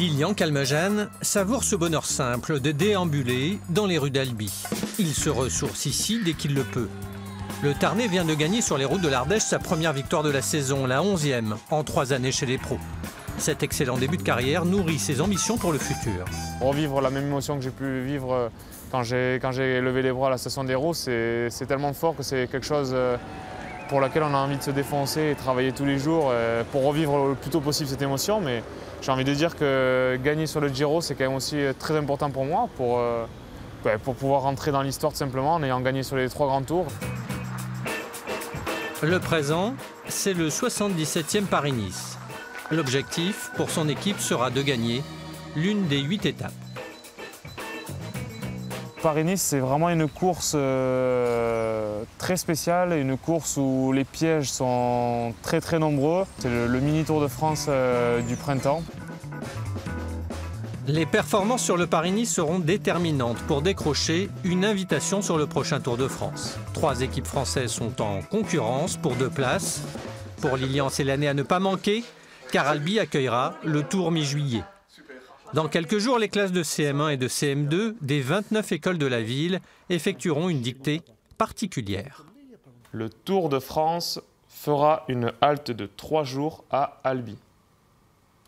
Lilian Calmejane savoure ce bonheur simple de déambuler dans les rues d'Albi. Il se ressource ici dès qu'il le peut. Le Tarnais vient de gagner sur les routes de l'Ardèche sa première victoire de la saison, la 11e, en 3 années chez les pros. Cet excellent début de carrière nourrit ses ambitions pour le futur. Revivre la même émotion que j'ai pu vivre quand j'ai levé les bras à la station d'Hérault, c'est tellement fort que c'est quelque chose pour laquelle on a envie de se défoncer et travailler tous les jours pour revivre le plus tôt possible cette émotion. Mais j'ai envie de dire que gagner sur le Giro, c'est quand même aussi très important pour moi, pour pouvoir rentrer dans l'histoire tout simplement en ayant gagné sur les 3 grands tours. Le présent, c'est le 77e Paris-Nice. L'objectif pour son équipe sera de gagner l'une des 8 étapes. Paris-Nice, c'est vraiment une course très spéciale, une course où les pièges sont très nombreux. C'est le mini Tour de France du printemps. Les performances sur le Paris-Nice seront déterminantes pour décrocher une invitation sur le prochain Tour de France. 3 équipes françaises sont en concurrence pour 2 places. Pour Lilian, c'est l'année à ne pas manquer, car Albi accueillera le Tour mi-juillet. Dans quelques jours, les classes de CM1 et de CM2 des 29 écoles de la ville effectueront une dictée particulière. Le Tour de France fera une halte de 3 jours à Albi.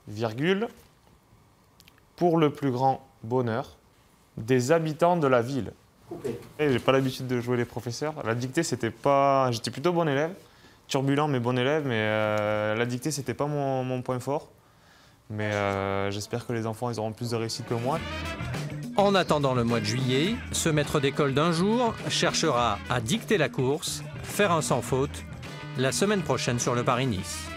Virgule, pour le plus grand bonheur des habitants de la ville. J'ai pas l'habitude de jouer les professeurs. La dictée, c'était pas... J'étais plutôt bon élève, turbulent mais bon élève, mais la dictée, c'était pas mon point fort. Mais j'espère que les enfants ils auront plus de réussite que moi. En attendant le mois de juillet, ce maître d'école d'un jour cherchera à dicter la course, faire un sans faute, la semaine prochaine sur le Paris-Nice.